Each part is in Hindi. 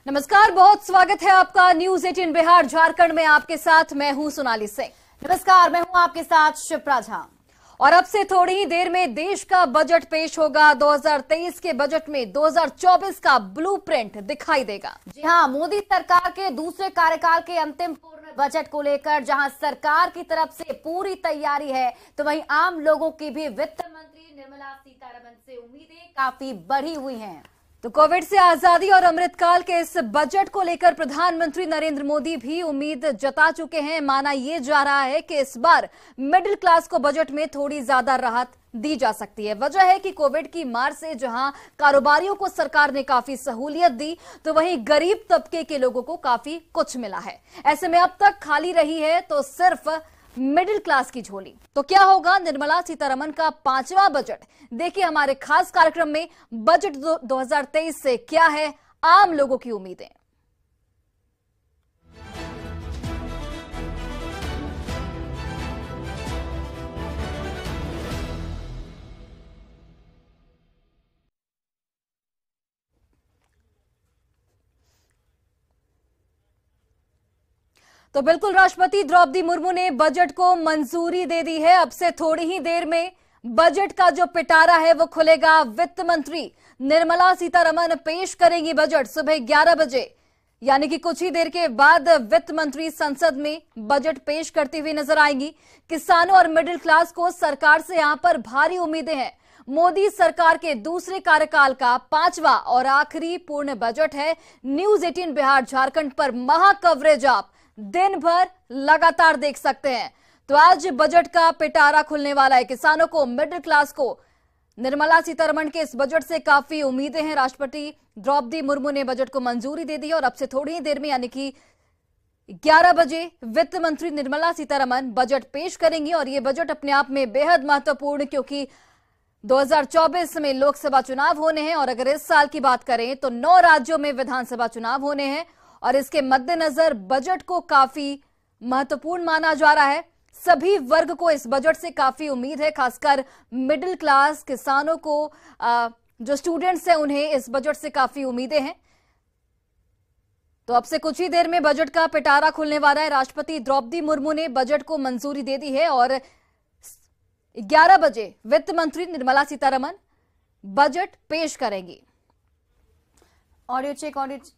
नमस्कार, बहुत स्वागत है आपका न्यूज 18 बिहार झारखंड में। आपके साथ मैं हूं सोनाली सिंह। नमस्कार, मैं हूं आपके साथ शिप्रा झा। और अब से थोड़ी ही देर में देश का बजट पेश होगा। 2023 के बजट में 2024 का ब्लूप्रिंट दिखाई देगा। जी हां, मोदी सरकार के दूसरे कार्यकाल के अंतिम पूर्ण बजट को लेकर जहां सरकार की तरफ से पूरी तैयारी है, तो वहीं आम लोगों की भी वित्त मंत्री निर्मला सीतारमण से उम्मीदें काफी बढ़ी हुई हैं। तो कोविड से आजादी और अमृतकाल के इस बजट को लेकर प्रधानमंत्री नरेंद्र मोदी भी उम्मीद जता चुके हैं। माना यह जा रहा है कि इस बार मिडिल क्लास को बजट में थोड़ी ज्यादा राहत दी जा सकती है। वजह है कि कोविड की मार से जहां कारोबारियों को सरकार ने काफी सहूलियत दी, तो वहीं गरीब तबके के लोगों को काफी कुछ मिला है। ऐसे में अब तक खाली रही है तो सिर्फ मिडिल क्लास की झोली। तो क्या होगा निर्मला सीतारमण का 5वां बजट? देखिए हमारे खास कार्यक्रम में बजट 2023 से क्या है आम लोगों की उम्मीदें। तो बिल्कुल, राष्ट्रपति द्रौपदी मुर्मू ने बजट को मंजूरी दे दी है। अब से थोड़ी ही देर में बजट का जो पिटारा है वो खुलेगा। वित्त मंत्री निर्मला सीतारमण पेश करेंगी बजट सुबह 11 बजे, यानी कि कुछ ही देर के बाद वित्त मंत्री संसद में बजट पेश करती हुई नजर आएंगी। किसानों और मिडिल क्लास को सरकार से यहां पर भारी उम्मीदें हैं। मोदी सरकार के दूसरे कार्यकाल का 5वां और आखिरी पूर्ण बजट है। न्यूज 18 बिहार झारखंड पर महा कवरेज आप दिन भर लगातार देख सकते हैं। तो आज बजट का पिटारा खुलने वाला है। किसानों को, मिडिल क्लास को निर्मला सीतारमण के इस बजट से काफी उम्मीदें हैं। राष्ट्रपति द्रौपदी मुर्मू ने बजट को मंजूरी दे दी और अब से थोड़ी ही देर में यानी कि 11 बजे वित्त मंत्री निर्मला सीतारमण बजट पेश करेंगी। और यह बजट अपने आप में बेहद महत्वपूर्ण, क्योंकि 2024 में लोकसभा चुनाव होने हैं और अगर इस साल की बात करें तो 9 राज्यों में विधानसभा चुनाव होने हैं और इसके मद्देनजर बजट को काफी महत्वपूर्ण माना जा रहा है। सभी वर्ग को इस बजट से काफी उम्मीद है, खासकर मिडिल क्लास किसानों को, जो स्टूडेंट्स हैं उन्हें इस बजट से काफी उम्मीदें हैं। तो अब से कुछ ही देर में बजट का पिटारा खुलने वाला है। राष्ट्रपति द्रौपदी मुर्मू ने बजट को मंजूरी दे दी है और 11 बजे वित्त मंत्री निर्मला सीतारमण बजट पेश करेंगी। Audio check, audio.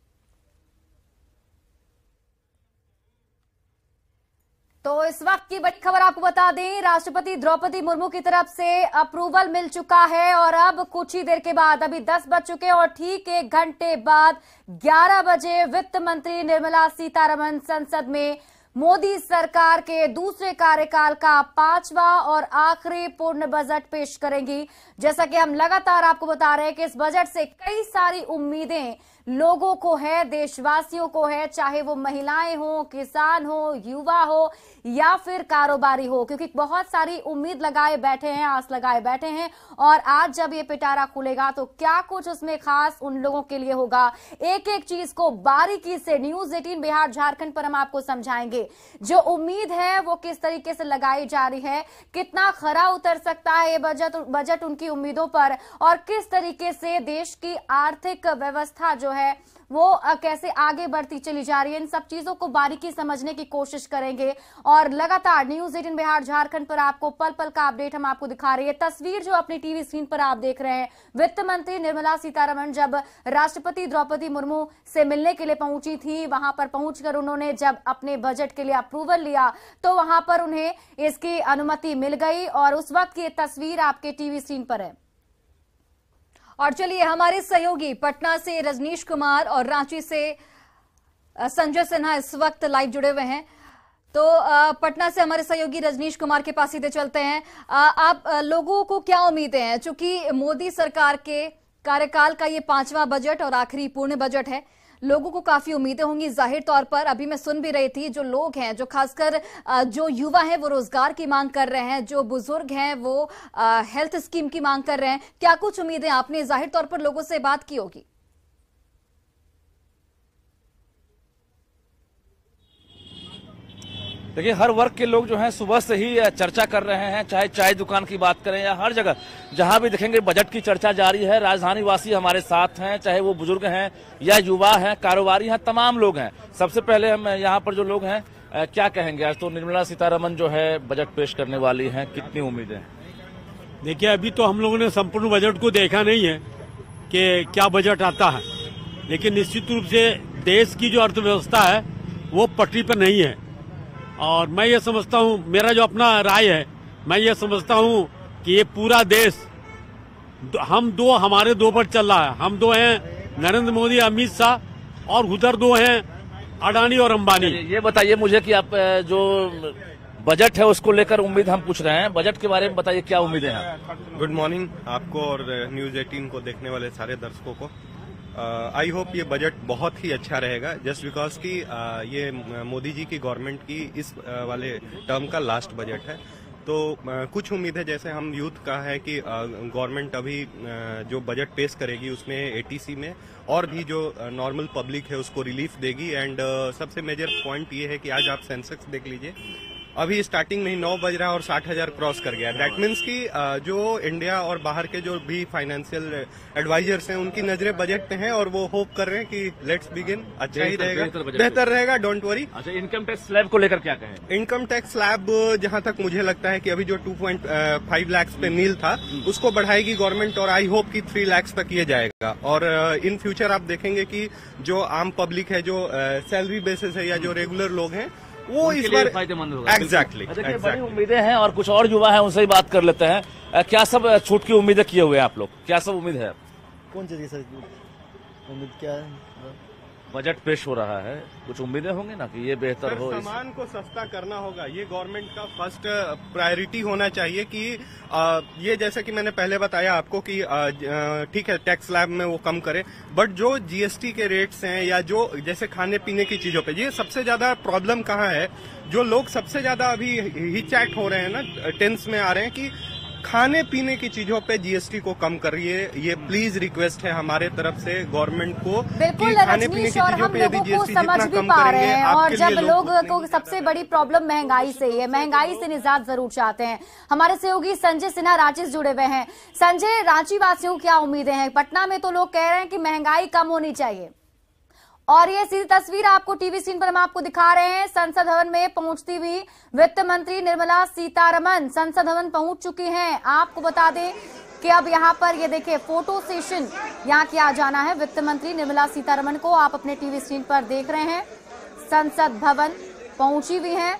तो इस वक्त की बड़ी खबर आपको बता दें, राष्ट्रपति द्रौपदी मुर्मू की तरफ से अप्रूवल मिल चुका है और अब कुछ ही देर के बाद, अभी 10 बज चुके हैं और ठीक 1 घंटे बाद 11 बजे वित्त मंत्री निर्मला सीतारमण संसद में मोदी सरकार के दूसरे कार्यकाल का 5वां और आखिरी पूर्ण बजट पेश करेंगी। जैसा कि हम लगातार आपको बता रहे हैं कि इस बजट से कई सारी उम्मीदें लोगों को है, देशवासियों को है, चाहे वो महिलाएं हो, किसान हो, युवा हो या फिर कारोबारी हो, क्योंकि बहुत सारी उम्मीद लगाए बैठे हैं, आस लगाए बैठे हैं। और आज जब ये पिटारा खुलेगा तो क्या कुछ उसमें खास उन लोगों के लिए होगा, एक एक चीज को बारीकी से न्यूज 18 बिहार झारखंड पर हम आपको समझाएंगे। जो उम्मीद है वो किस तरीके से लगाई जा रही है, कितना खरा उतर सकता है ये बजट उनकी उम्मीदों पर, और किस तरीके से देश की आर्थिक व्यवस्था जो है वो कैसे आगे बढ़ती चली जा रही है, इन सब चीजों को बारीकी समझने की कोशिश करेंगे। और लगातार न्यूज 18 बिहार झारखंड पर आपको पल पल का अपडेट हम आपको दिखा रही है। तस्वीर जो अपनी टीवी स्क्रीन पर आप देख रहे हैं, वित्त मंत्री निर्मला सीतारमण जब राष्ट्रपति द्रौपदी मुर्मू से मिलने के लिए पहुंची थी, वहां पर पहुंचकर उन्होंने जब अपने बजट के लिए अप्रूवल लिया तो वहां पर उन्हें इसकी अनुमति मिल गई और उस वक्त की तस्वीर आपके टीवी स्क्रीन पर है। और चलिए, हमारे सहयोगी पटना से रजनीश कुमार और रांची से संजय सिन्हा इस वक्त लाइव जुड़े हुए हैं। तो पटना से हमारे सहयोगी रजनीश कुमार के पास सीधे चलते हैं। आप लोगों को क्या उम्मीदें हैं, चूंकि मोदी सरकार के कार्यकाल का ये 5वां बजट और आखिरी पूर्ण बजट है, लोगों को काफी उम्मीदें होंगी जाहिर तौर पर। अभी मैं सुन भी रही थी, जो लोग हैं, जो खासकर जो युवा हैं वो रोजगार की मांग कर रहे हैं, जो बुजुर्ग हैं वो हेल्थ स्कीम की मांग कर रहे हैं। क्या कुछ उम्मीदें आपने जाहिर तौर पर लोगों से बात की होगी? देखिए, हर वर्ग के लोग जो हैं सुबह से ही चर्चा कर रहे हैं, चाहे चाय दुकान की बात करें या हर जगह जहां भी देखेंगे बजट की चर्चा जारी है। राजधानी वासी हमारे साथ हैं, चाहे वो बुजुर्ग हैं या युवा हैं, कारोबारी हैं, तमाम लोग हैं। सबसे पहले हम यहाँ पर जो लोग हैं क्या कहेंगे? आज तो निर्मला सीतारमण जो है बजट पेश करने वाली हैं, कितनी उम्मीदें? देखिए, अभी तो हम लोगों ने संपूर्ण बजट को देखा नहीं है कि क्या बजट आता है, लेकिन निश्चित रूप से देश की जो अर्थव्यवस्था है वो पटरी पर नहीं है। और मैं ये समझता हूँ, मेरा जो अपना राय है, मैं ये समझता हूँ कि ये पूरा देश हमारे दो पर चल रहा है। हम दो हैं नरेंद्र मोदी, अमित शाह, और उधर दो हैं अडानी और अंबानी। ये बताइए मुझे कि आप जो बजट है उसको लेकर उम्मीद हम पूछ रहे हैं, बजट के बारे में बताइए, क्या उम्मीदें हैं? गुड मॉर्निंग आपको और न्यूज 18 को देखने वाले सारे दर्शकों को। आई होप ये बजट बहुत ही अच्छा रहेगा, जस्ट बिकॉज कि ये मोदी जी की गवर्नमेंट की इस वाले टर्म का लास्ट बजट है। तो कुछ उम्मीद है, जैसे हम यूथ का है कि गवर्नमेंट अभी जो बजट पेश करेगी उसमें एटीसी में और भी जो नॉर्मल पब्लिक है उसको रिलीफ देगी। एंड सबसे मेजर पॉइंट ये है कि आज आप सेंसेक्स देख लीजिए, अभी स्टार्टिंग में ही 9 बज रहा है और 60,000 क्रॉस कर गया। दैट मीन्स कि जो इंडिया और बाहर के जो भी फाइनेंशियल एडवाइजर्स हैं उनकी नजरें बजट पे हैं और वो होप कर रहे हैं कि लेट्स बिगिन, अच्छा ही रहेगा, बेहतर रहेगा, डोंट वरी। अच्छा, इनकम टैक्स स्लैब को लेकर क्या कहें? इनकम टैक्स स्लैब जहां तक मुझे लगता है कि अभी जो 2.5 लाख पे नील था उसको बढ़ाएगी गवर्नमेंट और आई होप कि 3 लाख तक ये जाएगा। और इन फ्यूचर आप देखेंगे कि जो आम पब्लिक है, जो सैलरी बेसिस है या जो रेगुलर लोग हैं, वो इस बार फायदेमंद होगा। एग्जैक्टली। बड़ी उम्मीदें हैं और कुछ और युवा हैं, उनसे ही बात कर लेते हैं। क्या सब छूट की उम्मीदें किए हुए हैं आप लोग? क्या सब उम्मीद है? कौन सी सर उम्मीद क्या है? बजट पेश हो रहा है, कुछ उम्मीदें होंगी ना कि ये बेहतर हो, सामान को सस्ता करना होगा। ये गवर्नमेंट का फर्स्ट प्रायोरिटी होना चाहिए कि ये जैसे कि मैंने पहले बताया आपको कि ठीक है टैक्स स्लैब में वो कम करे, बट जो जीएसटी के रेट्स हैं या जो जैसे खाने पीने की चीजों पे, ये सबसे ज्यादा प्रॉब्लम कहाँ है? जो लोग सबसे ज्यादा अभी हिचैक हो रहे हैं ना, टेंस में आ रहे हैं कि खाने पीने की चीजों पे जीएसटी को कम करिए। ये प्लीज रिक्वेस्ट है हमारे तरफ से गवर्नमेंट को। बिल्कुल रजनीश, और हम लोगों को समझ भी पा रहे हैं, और जब लोगों को सबसे बड़ी प्रॉब्लम महंगाई से ही है, महंगाई से निजात जरूर चाहते हैं। हमारे सहयोगी संजय सिन्हा रांची से जुड़े हुए हैं। संजय, रांची वासियों को क्या उम्मीदें हैं? पटना में तो लोग कह रहे हैं कि महंगाई कम होनी चाहिए, और ये सीधी तस्वीर आपको टीवी स्क्रीन पर हम आपको दिखा रहे हैं। संसद भवन में पहुंचती हुई वित्त मंत्री निर्मला सीतारमण संसद भवन पहुंच चुकी हैं। आपको बता दें कि अब यहाँ पर ये देखिए फोटो सेशन यहाँ किया जाना है। वित्त मंत्री निर्मला सीतारमण को आप अपने टीवी स्क्रीन पर देख रहे हैं। संसद भवन पहुंची हुई हैं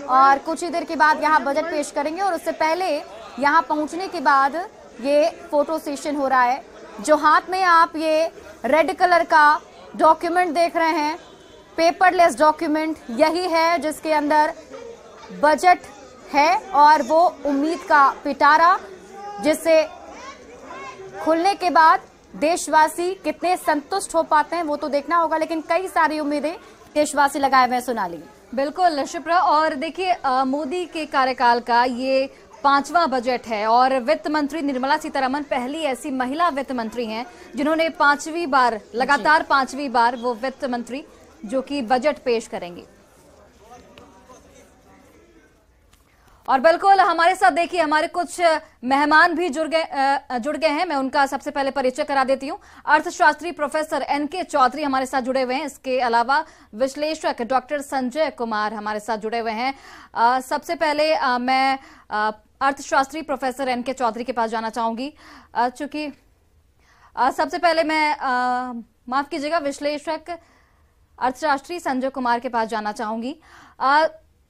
और कुछ ही देर के बाद यहाँ बजट पेश करेंगे, और उससे पहले यहाँ पहुंचने के बाद ये फोटो सेशन हो रहा है। जो हाथ में आप ये रेड कलर का डॉक्यूमेंट देख रहे हैं, पेपरलेस डॉक्यूमेंट, यही है जिसके अंदर बजट है और वो उम्मीद का पिटारा, जिससे खुलने के बाद देशवासी कितने संतुष्ट हो पाते हैं वो तो देखना होगा, लेकिन कई सारी उम्मीदें देशवासी लगाए हुए। सोनाली। बिल्कुल शिप्रा, और देखिए मोदी के कार्यकाल का ये 5वां बजट है और वित्त मंत्री निर्मला सीतारमण पहली ऐसी महिला वित्त मंत्री हैं जिन्होंने 5वीं बार, लगातार 5वीं बार वो वित्त मंत्री जो कि बजट पेश करेंगी। और बिल्कुल हमारे साथ देखिए हमारे कुछ मेहमान भी जुड़ गए हैं। मैं उनका सबसे पहले परिचय करा देती हूं। अर्थशास्त्री प्रोफेसर एनके चौधरी हमारे साथ जुड़े हुए हैं। इसके अलावा विश्लेषक डॉक्टर संजय कुमार हमारे साथ जुड़े हुए हैं। सबसे पहले मैं अर्थशास्त्री प्रोफेसर एनके चौधरी के पास जाना चाहूंगी, चूंकि सबसे पहले मैं माफ कीजिएगा विश्लेषक अर्थशास्त्री संजय कुमार के पास जाना चाहूंगी।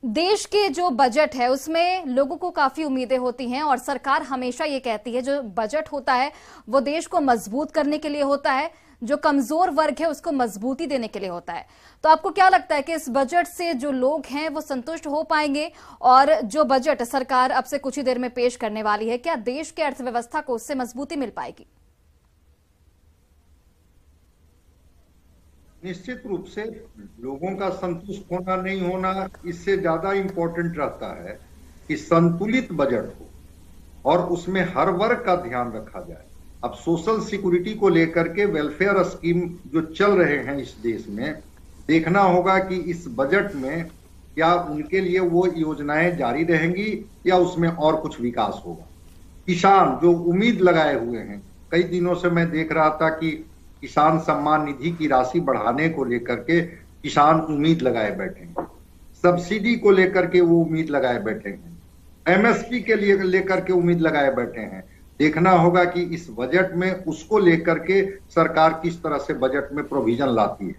देश के जो बजट है उसमें लोगों को काफी उम्मीदें होती हैं और सरकार हमेशा ये कहती है जो बजट होता है वो देश को मजबूत करने के लिए होता है, जो कमजोर वर्ग है उसको मजबूती देने के लिए होता है। तो आपको क्या लगता है कि इस बजट से जो लोग हैं वो संतुष्ट हो पाएंगे, और जो बजट सरकार अब से कुछ ही देर में पेश करने वाली है, क्या देश की अर्थव्यवस्था को उससे मजबूती मिल पाएगी? निश्चित रूप से लोगों का संतुष्ट होना नहीं होना, इससे ज्यादा इंपॉर्टेंट रहता है कि संतुलित बजट हो और उसमें हर वर्ग का ध्यान रखा जाए। अब सोशल सिक्योरिटी को लेकर के वेलफेयर स्कीम जो चल रहे हैं इस देश में, देखना होगा कि इस बजट में क्या उनके लिए वो योजनाएं जारी रहेंगी या उसमें और कुछ विकास होगा। किसान जो उम्मीद लगाए हुए हैं, कई दिनों से मैं देख रहा था कि किसान सम्मान निधि की राशि बढ़ाने को लेकर के किसान उम्मीद लगाए बैठे हैं, सब्सिडी को लेकर के वो उम्मीद लगाए बैठे हैं, एमएसपी के लिए लेकर के उम्मीद लगाए बैठे हैं। देखना होगा कि इस बजट में उसको लेकर के सरकार किस तरह से बजट में प्रोविजन लाती है।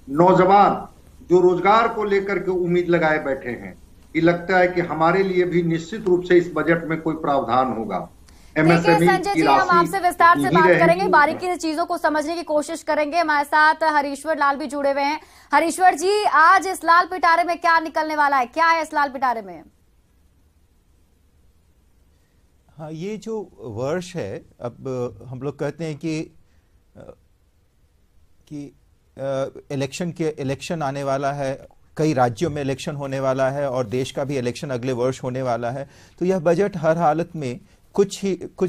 नौजवान जो रोजगार को लेकर के उम्मीद लगाए बैठे हैं, ये लगता है कि हमारे लिए भी निश्चित रूप से इस बजट में कोई प्रावधान होगा। MSME संजय जी, हम आपसे विस्तार से बात करेंगे, बारीकी से चीजों को समझने की कोशिश करेंगे। हमारे साथ हरीश्वर लाल भी जुड़े हुए हैं। हरीश्वर जी, आज इस लाल पिटारे में क्या निकलने वाला है, क्या है इस लाल पिटारे में? हाँ, ये जो वर्ष है, अब हम लोग कहते हैं कि इलेक्शन आने वाला है, कई राज्यों में इलेक्शन होने वाला है और देश का भी इलेक्शन अगले वर्ष होने वाला है। तो यह बजट हर हालत में कुछ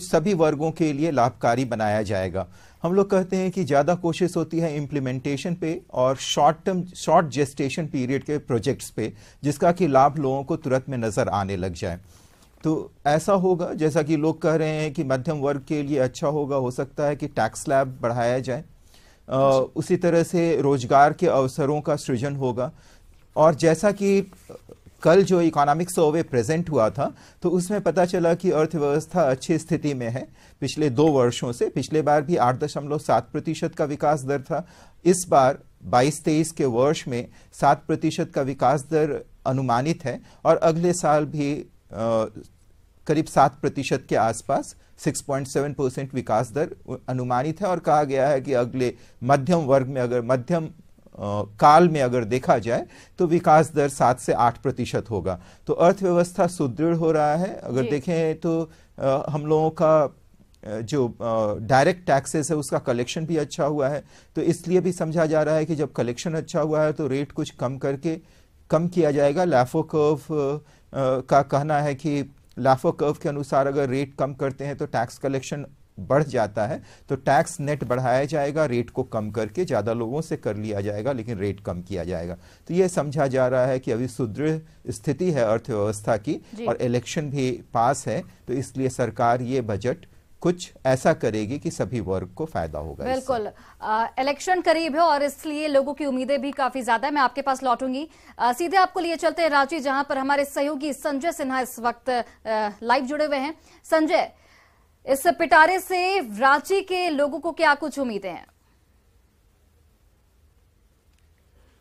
सभी वर्गों के लिए लाभकारी बनाया जाएगा। हम लोग कहते हैं कि ज़्यादा कोशिश होती है इम्प्लीमेंटेशन पे और शॉर्ट जेस्टेशन पीरियड के प्रोजेक्ट्स पे, जिसका कि लाभ लोगों को तुरंत में नज़र आने लग जाए। तो ऐसा होगा, जैसा कि लोग कह रहे हैं कि मध्यम वर्ग के लिए अच्छा होगा, हो सकता है कि टैक्स स्लैब बढ़ाया जाए, उसी तरह से रोजगार के अवसरों का सृजन होगा। और जैसा कि कल जो इकोनॉमिक सर्वे प्रेजेंट हुआ था, तो उसमें पता चला कि अर्थव्यवस्था अच्छी स्थिति में है पिछले 2 वर्षों से। पिछले बार भी 8.7% का विकास दर था। इस बार 22-23 के वर्ष में 7% का विकास दर अनुमानित है और अगले साल भी करीब 7% के आसपास 6.7% विकास दर अनुमानित है। और कहा गया है कि अगले मध्यम वर्ग में, अगर मध्यम काल में अगर देखा जाए तो विकास दर 7 से 8% होगा। तो अर्थव्यवस्था सुदृढ़ हो रहा है। अगर देखें तो हम लोगों का जो डायरेक्ट टैक्सेस है उसका कलेक्शन भी अच्छा हुआ है। तो इसलिए भी समझा जा रहा है कि जब कलेक्शन अच्छा हुआ है तो रेट कुछ कम किया जाएगा। लाफो कर्व का कहना है कि लाफो कर्व के अनुसार अगर रेट कम करते हैं तो टैक्स कलेक्शन बढ़ जाता है, तो टैक्स नेट बढ़ाया जाएगा, रेट को कम करके ज़्यादा लोगों से कर लिया जाएगा लेकिन रेट कम किया जाएगा। तो ये समझा जा रहा है कि अभी सुदृढ़ स्थिति है अर्थव्यवस्था की और इलेक्शन भी पास है, तो इसलिए सरकार ये बजट कुछ ऐसा करेगी कि सभी वर्ग को फायदा होगा। बिल्कुल, इलेक्शन करीब है और इसलिए लोगों की उम्मीदें भी काफी ज्यादा है। मैं आपके पास लौटूंगी, सीधे आपको लिए चलते हैं रांची, जहां पर हमारे सहयोगी संजय सिन्हा इस वक्त लाइव जुड़े हुए हैं। संजय, इस पिटारे से रांची के लोगों को क्या कुछ उम्मीदें हैं?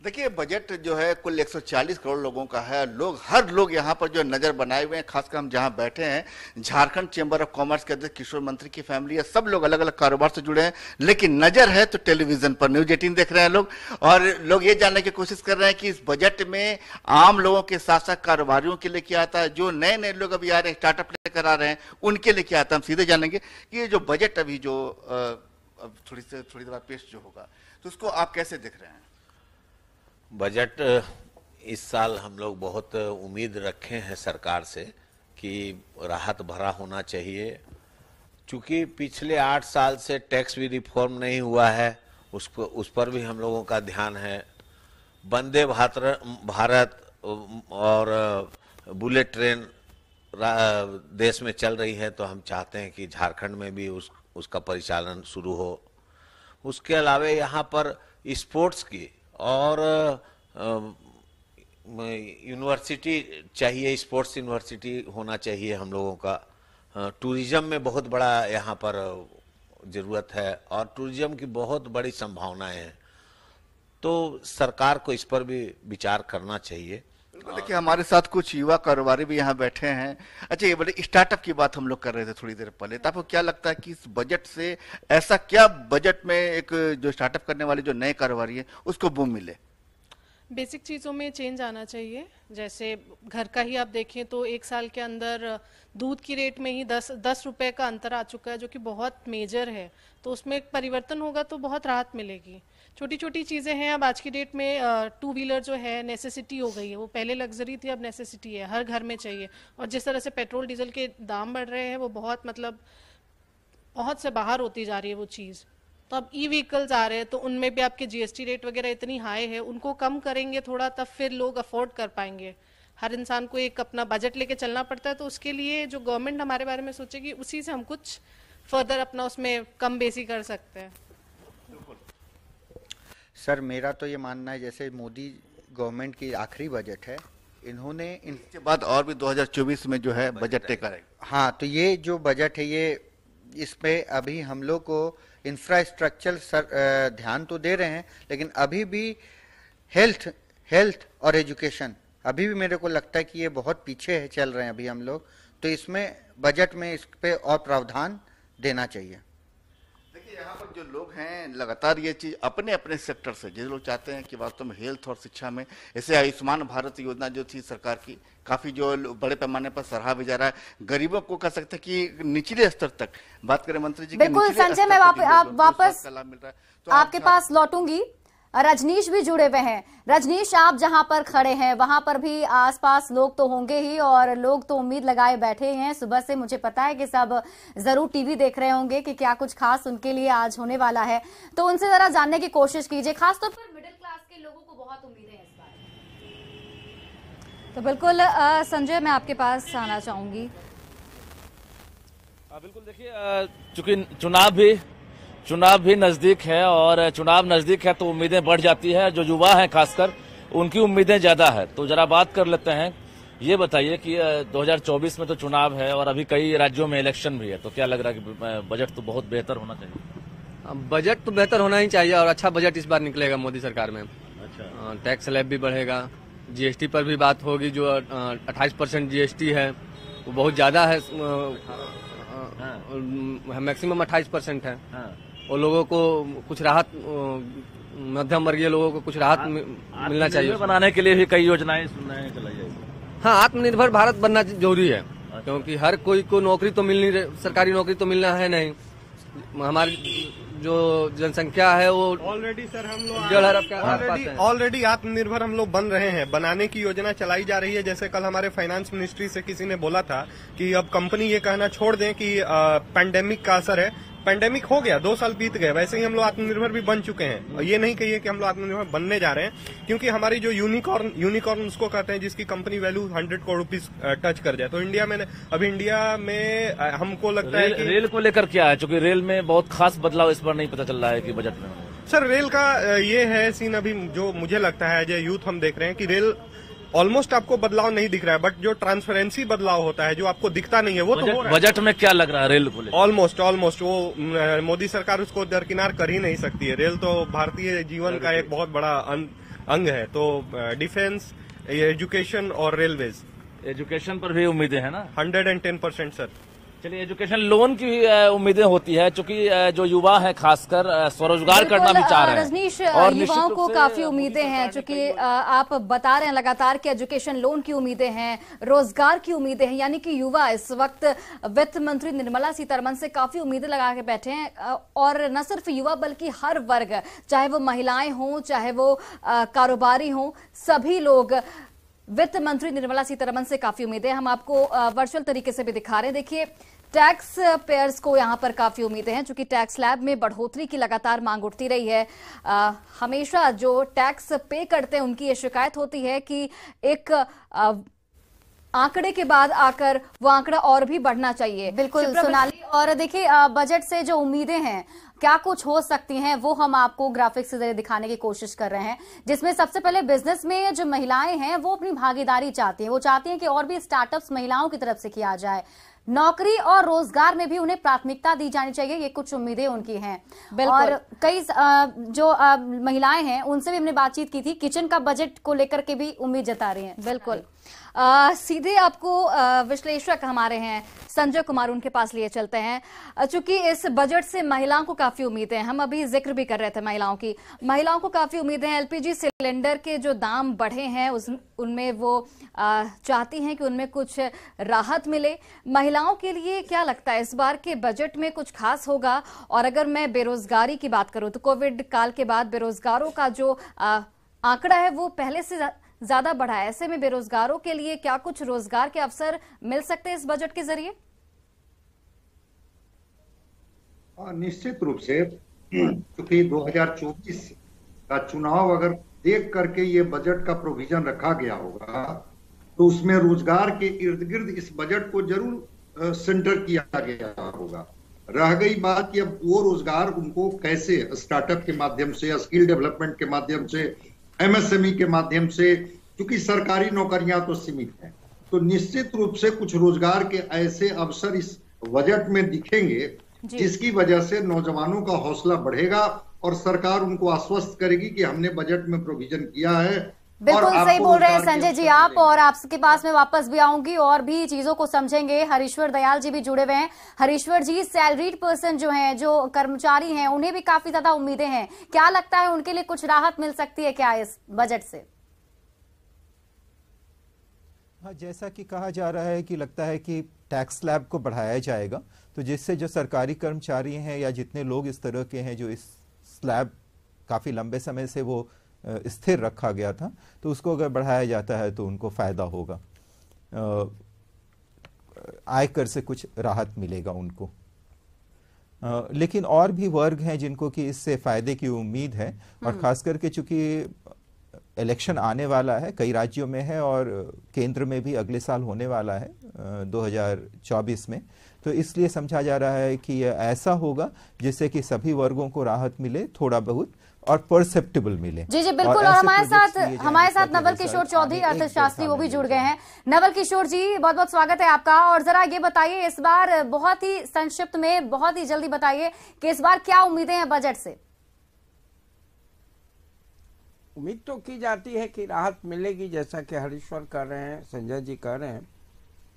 देखिए, बजट जो है कुल 140 करोड़ लोगों का है। हर लोग यहाँ पर जो नजर बनाए हुए हैं, खासकर हम जहाँ बैठे हैं, झारखंड चेंबर ऑफ कॉमर्स के अध्यक्ष किशोर मंत्री की फैमिली है, सब लोग अलग अलग कारोबार से जुड़े हैं। लेकिन नजर है तो टेलीविजन पर न्यूज 18 देख रहे हैं लोग, और लोग ये जानने की कोशिश कर रहे हैं कि इस बजट में आम लोगों के साथ साथ कारोबारियों के लिए क्या आता है, जो नए नए लोग अभी आ रहे हैं, स्टार्टअप लेकर आ रहे हैं, उनके लिए क्या आता है। हम सीधे जानेंगे कि ये जो बजट अभी जो थोड़ी देर बाद पेश जो होगा, तो उसको आप कैसे देख रहे हैं? बजट इस साल हम लोग बहुत उम्मीद रखे हैं सरकार से कि राहत भरा होना चाहिए, क्योंकि पिछले 8 साल से टैक्स भी रिफॉर्म नहीं हुआ है, उस पर भी हम लोगों का ध्यान है। वंदे भारत और बुलेट ट्रेन देश में चल रही है, तो हम चाहते हैं कि झारखंड में भी उसका परिचालन शुरू हो। उसके अलावा यहाँ पर स्पोर्ट्स की और यूनिवर्सिटी चाहिए, स्पोर्ट्स यूनिवर्सिटी होना चाहिए हम लोगों का। टूरिज्म में बहुत बड़ा यहाँ पर ज़रूरत है और टूरिज्म की बहुत बड़ी संभावनाएं हैं, तो सरकार को इस पर भी विचार करना चाहिए। देखिए, हमारे साथ कुछ युवा कारोबारी भी यहाँ बैठे हैं। अच्छा, ये बड़े स्टार्टअप की बात हम लोग कर रहे थे थोड़ी देर पहले, तो आपको क्या लगता है कि इस बजट से ऐसा क्या बजट में एक जो स्टार्टअप करने वाले जो नए कारोबारी है उसको बूम मिले? बेसिक चीज़ों में चेंज आना चाहिए। जैसे घर का ही आप देखें तो 1 साल के अंदर दूध की रेट में ही 10 रुपए का अंतर आ चुका है, जो कि बहुत मेजर है। तो उसमें एक परिवर्तन होगा तो बहुत राहत मिलेगी। छोटी छोटी चीज़ें हैं। अब आज की डेट में 2 व्हीलर जो है नेसेसिटी हो गई है, वो पहले लग्जरी थी, अब नेसेसिटी है, हर घर में चाहिए। और जिस तरह से पेट्रोल डीजल के दाम बढ़ रहे हैं, वो बहुत से बाहर होती जा रही है वो चीज़। तो अब ई व्हीकल्स आ रहे हैं, तो उनमें भी आपके जीएसटी रेट वगैरह इतनी हाई है, उनको कम करेंगे थोड़ा, तब फिर लोग अफोर्ड कर पाएंगे। हर इंसान को एक अपना बजट लेके चलना पड़ता है, तो उसके लिए जो गवर्नमेंट हमारे बारे में सोचेगी, उसी से हम कुछ फर्दर अपना उसमें कम बेसी कर सकते हैं। सर मेरा तो ये मानना है, जैसे मोदी गवर्नमेंट की आखिरी बजट है, इन्होंने इनके बाद और भी 2024 में जो है बजट तय करेगा। हाँ, तो ये जो बजट है, ये इसमें अभी हम लोग को इंफ्रास्ट्रक्चर ध्यान तो दे रहे हैं, लेकिन अभी भी हेल्थ और एजुकेशन अभी भी मेरे को लगता है कि ये बहुत पीछे है, चल रहे हैं अभी हम लोग। तो इसमें बजट में इस पे और प्रावधान देना चाहिए। देखिए यहाँ पर जो लोग हैं लगातार ये चीज अपने अपने सेक्टर से, जो लोग चाहते हैं कि वास्तव में हेल्थ और शिक्षा में, ऐसे आयुष्मान भारत योजना जो थी सरकार की, काफी जो बड़े पैमाने पर सराहा भी जा रहा है। गरीबों को कह सकते हैं कि निचले स्तर तक बात करें मंत्री जी, बिल्कुल संजय, मैं वापस आपके पास लौटूंगी। रजनीश भी जुड़े हुए हैं। रजनीश, आप जहां पर खड़े हैं वहां पर भी आसपास लोग तो होंगे ही, और लोग तो उम्मीद लगाए बैठे हैं सुबह से। मुझे पता है कि सब जरूर टीवी देख रहे होंगे कि क्या कुछ खास उनके लिए आज होने वाला है, तो उनसे जरा जानने की कोशिश कीजिए। खासतौर पर मिडिल क्लास के लोगों को बहुत उम्मीदें हैं इस बार। तो बिल्कुल संजय, मैं आपके पास आना चाहूंगी। बिल्कुल, देखिए चूंकि चुनाव भी नजदीक है, और चुनाव नजदीक है तो उम्मीदें बढ़ जाती है। जो युवा हैं खासकर, उनकी उम्मीदें ज्यादा है। तो जरा बात कर लेते हैं, ये बताइए कि 2024 में तो चुनाव है और अभी कई राज्यों में इलेक्शन भी है, तो क्या लग रहा है कि बजट तो बहुत बेहतर होना चाहिए? बजट तो बेहतर होना ही चाहिए, और अच्छा बजट इस बार निकलेगा मोदी सरकार में। अच्छा, टैक्स स्लैब भी बढ़ेगा, जीएसटी पर भी बात होगी। जो 28% जीएसटी है वो बहुत ज्यादा है, मैक्सिमम 28% है। और लोगों को कुछ राहत, मध्यम वर्गीय लोगों को कुछ राहत मिलना चाहिए। बनाने के लिए भी कई योजनाएं चलाई जाएगी। हाँ, आत्मनिर्भर भारत बनना जरूरी है, क्योंकि हर कोई को नौकरी तो मिल नहीं रही, सरकारी नौकरी तो मिलना है नहीं। हमारी जो जनसंख्या है वो ऑलरेडी सर हम लोग 1.5 अरब के आसपास है। ऑलरेडी आत्मनिर्भर हम लोग बन रहे हैं, बनाने की योजना चलाई जा रही है। जैसे कल हमारे फाइनेंस मिनिस्ट्री से किसी ने बोला था कि अब कंपनी ये कहना छोड़ दें कि पैंडेमिक का असर है। पैंडेमिक हो गया, 2 साल बीत गए, वैसे ही हम लोग आत्मनिर्भर भी बन चुके हैं। और ये नहीं कहिए कि हम लोग आत्मनिर्भर बनने जा रहे हैं, क्योंकि हमारी जो यूनिकॉर्न उसको कहते हैं, जिसकी company value 100 crore rupees touch कर जाए, तो इंडिया में हमको लगता है कि रेल को लेकर क्या है, क्योंकि रेल में बहुत खास बदलाव इस बार नहीं पता चल रहा है कि बजट में। सर रेल का ये है सीन, अभी जो मुझे लगता है जो यूथ हम देख रहे हैं कि रेल ऑलमोस्ट आपको बदलाव नहीं दिख रहा है, बट जो ट्रांसपेरेंसी बदलाव होता है, जो आपको दिखता नहीं है, वो तो हो रहा है। बजट में क्या लग रहा है रेल को लेकर? ऑलमोस्ट वो मोदी सरकार उसको दरकिनार कर ही नहीं सकती है। रेल तो भारतीय जीवन का एक बहुत बड़ा अंग है। तो डिफेंस, एजुकेशन और रेलवेज, एजुकेशन पर भी उम्मीदें हैं ना? 110% सर। चलिए, एजुकेशन लोन की उम्मीदें होती है, क्योंकि जो युवा है खासकर स्वरोजगार करना भी चाह रहे हैं। रजनीश, युवाओं को काफी उम्मीदें हैं, क्योंकि आप बता रहे हैं लगातार कि एजुकेशन लोन की उम्मीदें हैं, रोजगार की उम्मीदें हैं, यानी कि युवा इस वक्त वित्त मंत्री निर्मला सीतारमण से काफी उम्मीदें लगा के बैठे हैं। और न सिर्फ युवा बल्कि हर वर्ग, चाहे वो महिलाएं हों, चाहे वो कारोबारी हों, सभी लोग वित्त मंत्री निर्मला सीतारमण से काफी उम्मीदें। हम आपको वर्चुअल तरीके से भी दिखा रहे हैं। देखिए, टैक्स पेयर्स को यहां पर काफी उम्मीदें हैं, क्योंकि टैक्स स्लैब में बढ़ोतरी की लगातार मांग उठती रही है। हमेशा जो टैक्स पे करते हैं उनकी ये शिकायत होती है कि एक आंकड़े के बाद आकर वो आंकड़ा और भी बढ़ना चाहिए। बिल्कुल सोनाली, और देखिए बजट से जो उम्मीदें हैं क्या कुछ हो सकती हैं, वो हम आपको ग्राफिक्स से जरिए दिखाने की कोशिश कर रहे हैं, जिसमें सबसे पहले बिजनेस में जो महिलाएं हैं वो अपनी भागीदारी चाहती हैं। वो चाहती हैं कि और भी स्टार्टअप्स महिलाओं की तरफ से किया जाए। नौकरी और रोजगार में भी उन्हें प्राथमिकता दी जानी चाहिए, ये कुछ उम्मीदें उनकी हैं। और कई जो महिलाएं हैं उनसे भी हमने बातचीत की थी, किचन का बजट को लेकर के भी उम्मीद जता रही हैं। बिल्कुल, सीधे आपको विश्लेषक हमारे हैं संजय कुमार, उनके पास लिए चलते हैं। चूंकि इस बजट से महिलाओं को काफी उम्मीदें हैं, हम अभी जिक्र भी कर रहे थे महिलाओं को काफी उम्मीदें हैं। एलपीजी सिलेंडर के जो दाम बढ़े हैं उनमें वो चाहती हैं कि उनमें कुछ राहत मिले। महिलाओं के लिए क्या लगता है इस बार के बजट में कुछ खास होगा? और अगर मैं बेरोजगारी की बात करूं तो कोविड काल के बाद बेरोजगारों का जो आंकड़ा है वो पहले से ज्यादा बढ़ा है। ऐसे में बेरोजगारों के लिए क्या कुछ रोजगार के अवसर मिल सकते हैं इस बजट के जरिए? निश्चित रूप से क्योंकि 2024 का चुनाव अगर देख करके ये बजट का प्रोविजन रखा गया होगा तो उसमें रोजगार के इर्द गिर्द इस बजट को जरूर सेंटर किया गया होगा। रह गई बात कि अब वो रोजगार उनको कैसे, स्टार्टअप के माध्यम से, स्किल डेवलपमेंट के माध्यम से, एमएसएमई के माध्यम से, क्योंकि सरकारी नौकरियां तो सीमित हैं, तो निश्चित रूप से कुछ रोजगार के ऐसे अवसर इस बजट में दिखेंगे जिसकी वजह से नौजवानों का हौसला बढ़ेगा और सरकार उनको आश्वस्त करेगी कि हमने बजट में प्रोविजन किया है। बिल्कुल सही बोल रहे हैं संजय जी आप, और आपके पास में वापस भी आऊंगी और भी चीजों को समझेंगे। हरीश्वर दयाल जी भी जुड़े हुए हैं। हरीश्वर जी, सैलरीड पर्सन जो हैं, जो कर्मचारी हैं, उन्हें भी काफी ज्यादा उम्मीदें हैं, क्या लगता है उनके लिए कुछ राहत मिल सकती है क्या इस बजट से? हाँ, जैसा कि कहा जा रहा है कि लगता है कि टैक्स स्लैब को बढ़ाया जाएगा, तो जिससे जो सरकारी कर्मचारी हैं या जितने लोग इस तरह के हैं जो इस स्लैब काफ़ी लंबे समय से वो स्थिर रखा गया था, तो उसको अगर बढ़ाया जाता है तो उनको फ़ायदा होगा, आयकर से कुछ राहत मिलेगा उनको। लेकिन और भी वर्ग हैं जिनको कि इससे फ़ायदे की उम्मीद है, और ख़ास करके चूँकि इलेक्शन आने वाला है, कई राज्यों में है और केंद्र में भी अगले साल होने वाला है 2024 में, तो इसलिए समझा जा रहा है कि यह ऐसा होगा जिससे कि सभी वर्गों को राहत मिले, थोड़ा बहुत और परसेप्टेबल मिले। जी जी बिल्कुल। और हमारे साथ नवल किशोर चौधरी अर्थशास्त्री वो भी जुड़ गए हैं। नवल किशोर जी, बहुत बहुत स्वागत है आपका। और जरा ये बताइए, इस बार बहुत ही संक्षिप्त में, बहुत ही जल्दी बताइए कि इस बार क्या उम्मीदें हैं बजट से? उम्मीद तो की जाती है कि राहत मिलेगी, जैसा कि हरीश्वर कह रहे हैं, संजय जी कह रहे हैं,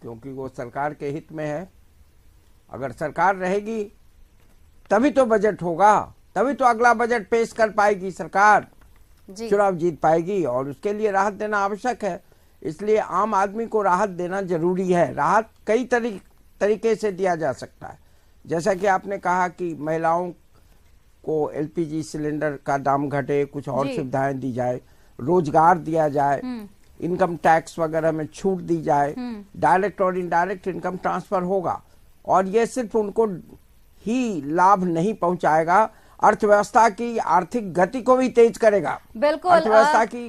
क्योंकि वो सरकार के हित में है। अगर सरकार रहेगी तभी तो बजट होगा, तभी तो अगला बजट पेश कर पाएगी सरकार, चुनाव जीत पाएगी, और उसके लिए राहत देना आवश्यक है। इसलिए आम आदमी को राहत देना जरूरी है। राहत कई तरीके से दिया जा सकता है, जैसा कि आपने कहा कि महिलाओं को एलपीजी सिलेंडर का दाम घटे, कुछ और सुविधाएं दी जाए, रोजगार दिया जाए, इनकम टैक्स वगैरह में छूट दी जाए, डायरेक्ट और इनडायरेक्ट इनकम ट्रांसफर होगा, और ये सिर्फ उनको ही लाभ नहीं पहुंचाएगा, अर्थव्यवस्था की आर्थिक गति को भी तेज करेगा। बिल्कुल, अर्थव्यवस्था की